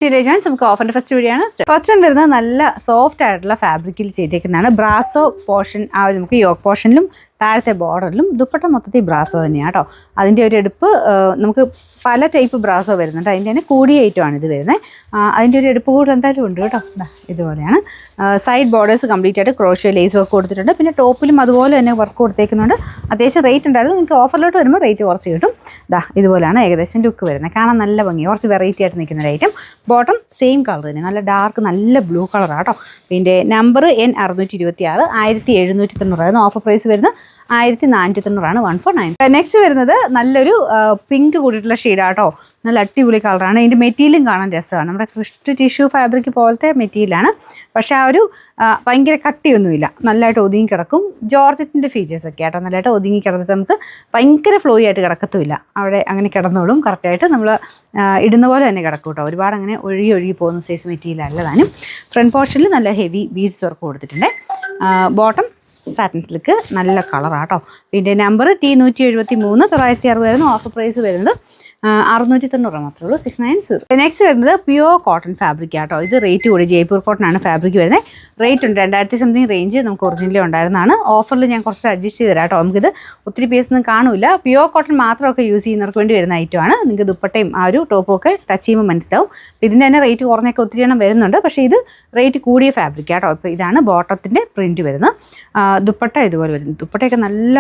നമുക്ക് ഓഫറിന്റെ ഫസ്റ്റ് വീഡിയോയാണ്. ഫസ്റ്റ് വരുന്നത് നല്ല സോഫ്റ്റ് ആയിട്ടുള്ള ഫാബ്രിക്കിൽ ചെയ്തേക്കുന്നതാണ്. ബ്രാസോ പോർഷൻ നമുക്ക് യോക്ക് പോർഷനിലും താഴത്തെ ബോർഡറിലും ദുപ്പട്ട മൊത്തത്തിൽ ബ്രാസോ തന്നെയാണ് കേട്ടോ. അതിൻ്റെ ഒരു എടുപ്പ് നമുക്ക് പല ടൈപ്പ് ബ്രാസോ വരുന്നുണ്ട്. അതിൻ്റെ തന്നെ കൂടിയ ഐറ്റമാണ് ഇത് വരുന്നത്. അതിൻ്റെ ഒരു എടുപ്പ് കൂടുതൽ എന്തായാലും ഉണ്ട് കേട്ടോ. ഇതുപോലെയാണ്. സൈഡ് ബോർഡേഴ്സ് കംപ്ലീറ്റ് ആയിട്ട് ക്രോഷ്യോ ലേസ് വർക്ക് കൊടുത്തിട്ടുണ്ട്. പിന്നെ ടോപ്പിലും അതുപോലെ തന്നെ വർക്ക് കൊടുത്തേക്കുന്നുണ്ട്. അത്യാവശ്യം റേറ്റ് ഉണ്ടായിരുന്നു. നിങ്ങൾക്ക് ഓഫറിലോട്ട് വരുമ്പോൾ റേറ്റ് കുറച്ച് കിട്ടും. ഇതുപോലെയാണ് ഏകദേശം ലുക്ക് വരുന്നത്. കാണാൻ നല്ല ഭംഗി, കുറച്ച് വെറൈറ്റി ആയിട്ട് നിൽക്കുന്ന ഒരു ഐറ്റം. ബോട്ടം സെയിം കളർ തന്നെ, നല്ല ഡാർക്ക് നല്ല ബ്ലൂ കളറാണ് കേട്ടോ. പിന്നെ നമ്പർ N626 1790 ഓഫർ പ്രൈസ് വരുന്നത് 1490 1490. നെക്സ്റ്റ് വരുന്നത് നല്ലൊരു പിങ്ക് കൂടിയിട്ടുള്ള ഷെയ്ഡാട്ടോ. നല്ല അടിപൊളി കളറാണ്. ഇതിൻ്റെ മെറ്റീരിയലും കാണാൻ രസമാണ്. നമ്മുടെ ക്രിസ്റ്റ് ടിഷ്യൂ ഫാബ്രിക് പോലത്തെ മെറ്റീരിയലാണ്. പക്ഷേ ആ ഒരു ഭയങ്കര കട്ടിയൊന്നുമില്ല, നല്ലതായിട്ട് ഒതുങ്ങി കിടക്കും. ജോർജറ്റിൻ്റെ ഫീച്ചേഴ്സൊക്കെ ആട്ടോ. നല്ലതായിട്ട് ഒതുങ്ങി കിടന്നിട്ട് നമുക്ക് ഭയങ്കര ഫ്ലോയി ആയിട്ട് കിടക്കത്തുമില്ല. അവിടെ അങ്ങനെ കിടന്നോളും. കറക്റ്റായിട്ട് നമ്മൾ ഇടുന്ന പോലെ തന്നെ കിടക്കും കേട്ടോ. ഒരുപാട് അങ്ങനെ ഒഴുകി പോകുന്ന സൈസ് മെറ്റീരിയൽ അല്ല താനും. ഫ്രണ്ട് പോർഷനിൽ നല്ല ഹെവി ബീഡ്സ് വർക്ക് കൊടുത്തിട്ടുണ്ട്. ബോട്ടം സാറ്റിൻ സിൽക്ക് നല്ല കളറാട്ടോ. പിന്നെ നമ്പർ T173 960 ഓഫർ പ്രൈസ് വരുന്നത് 690 മാത്രമേ ഉള്ളൂ. 690. നെക്സ്റ്റ് വരുന്നത് പ്യുവർ കോട്ടൺ ഫാബ്രിക് ആട്ടോ. ഇത് റേറ്റ് കൂടി ജയ്പൂർ കോട്ടൺ ആണ് ഫാബ്രിക് വരുന്നത്. റേറ്റ് ഉണ്ട് 2000 സംതിങ് റേഞ്ച് നമുക്ക് ഒറിജിനലി ഉണ്ടായിരുന്നതാണ്. ഓഫറിൽ ഞാൻ കുറച്ച് അഡ്ജസ്റ്റ് ചെയ്ത് തരാം കേട്ടോ. നമുക്കിത് ഒത്തിരി പീസൊന്നും കാണില്ല. പ്യുവർ കോട്ടൺ മാത്രമൊക്കെ യൂസ് ചെയ്യുന്നവർക്ക് വേണ്ടി വരുന്ന ഐറ്റമാണ്. നിങ്ങൾക്ക് ദുപ്പട്ടയും ആ ഒരു ടോപ്പും ഒക്കെ ടച്ച് ചെയ്യുമ്പോൾ മനസ്സിലാവും. ഇതിൻ്റെ തന്നെ റേറ്റ് കുറഞ്ഞൊക്കെ ഒത്തിരി എണ്ണം വരുന്നുണ്ട്. പക്ഷേ ഇത് റേറ്റ് കൂടിയ ഫാബ്രിക് ആട്ടോ. ഇപ്പോൾ ഇതാണ് ബോട്ടത്തിൻ്റെ പ്രിൻറ്റ് വരുന്നത്. ദുപ്പട്ട ഇതുപോലെ വരുന്നു. ദുപ്പട്ടയൊക്കെ നല്ല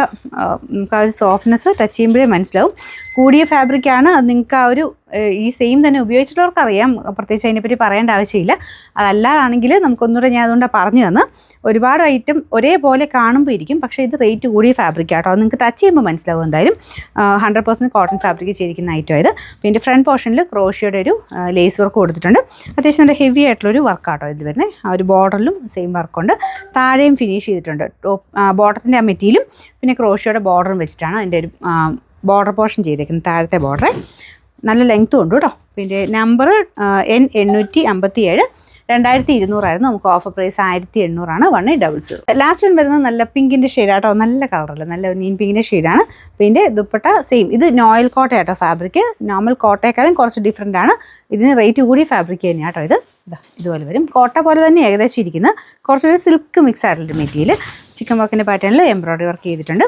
നമുക്ക് ആ ഒരു സോഫ്റ്റ്നെസ് ടച്ച് ചെയ്യുമ്പോഴേ മനസ്സിലാവും. കൂടിയ ഫാബ്രിക്കാണ്. അത് നിങ്ങൾക്ക് ആ ഒരു ഈ സെയിം തന്നെ ഉപയോഗിച്ചിട്ടുള്ളവർക്ക് അറിയാം. പ്രത്യേകിച്ച് അതിനെപ്പറ്റി പറയേണ്ട ആവശ്യമില്ല. അതല്ലാതാണെങ്കിൽ നമുക്കൊന്നുകൂടെ ഞാൻ അതുകൊണ്ടാണ് പറഞ്ഞു തന്ന്. ഒരുപാട് ഐറ്റം ഒരേപോലെ കാണുമ്പോൾ ഇരിക്കും. പക്ഷേ ഇത് റേറ്റ് കൂടിയ ഫാബ്രിക് ആട്ടോ. അത് നിങ്ങൾക്ക് ടച്ച് ചെയ്യുമ്പോൾ മനസ്സിലാവും. എന്തായാലും 100% കോട്ടൺ ഫാബ്രിക് ചെയ്തിരിക്കുന്ന ഐറ്റം ഇത്. പിന്നെ ഫ്രണ്ട് പോർഷനിൽ ക്രോഷ്യോയുടെ ഒരു ലേസ് വർക്ക് കൊടുത്തിട്ടുണ്ട്. അത്യാവശ്യം നല്ല ഹെവി ആയിട്ടുള്ളൊരു വർക്കാട്ടോ ഇത് വരുന്നത്. ആ ഒരു ബോർഡറിലും സെയിം വർക്കുണ്ട്. താഴെയും ഫിനിഷ് ചെയ്തിട്ടുണ്ട്. ബോട്ടത്തിൻ്റെ ആ മെറ്റീരിയലും പിന്നെ ക്രോഷ്യോയുടെ ബോർഡറും വെച്ചിട്ടാണ് അതിൻ്റെ ഒരു ബോർഡർ പോർഷൻ ചെയ്തേക്കുന്നത്. താഴത്തെ ബോർഡർ നല്ല ലെങ്ത്തും ഉണ്ട് കേട്ടോ. പിന്നെ നമ്പർ N857 2200 നമുക്ക് ഓഫർ പ്രൈസ് 1800 1800. ലാസ്റ്റ് വൺ വരുന്നത് നല്ല പിങ്കിൻ്റെ ഷെയ്ഡാട്ടോ. നല്ല കളറല്ല, നല്ല നീൻ പിങ്കിൻ്റെ ഷെയ്ഡാണ്. പിന്നെ ദുപ്പട്ട സെയിം. ഇത് നോയൽ കോട്ടയാട്ടോ ഫാബ്രിക്. നോർമൽ കോട്ടയെക്കാളും കുറച്ച് ഡിഫറെൻ്റ് ആണ്. ഇതിന് റേറ്റ് കൂടി ഫാബ്രിക് തന്നെയാണ് കേട്ടോ. ഇത് ഇതുപോലെ വരും. കോട്ട പോലെ തന്നെ ഏകദേശം ഇരിക്കുന്നത്. കുറച്ചൊരു സിൽക്ക് മിക്സ് ആയിട്ടുള്ള മെറ്റീരിയൽ. ചിക്കൻ വർക്കിൻ്റെ പാറ്റേണിൽ എംബ്രോയ്ഡറി വർക്ക് ചെയ്തിട്ടുണ്ട്.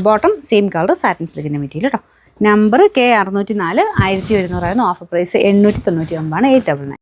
ബോട്ടം സെയിം കളർ സാറ്റിൻ സിൽക്കിൻ്റെ മെറ്റീരിയൽ കേട്ടോ. Number K604 1100 offer price 899 899.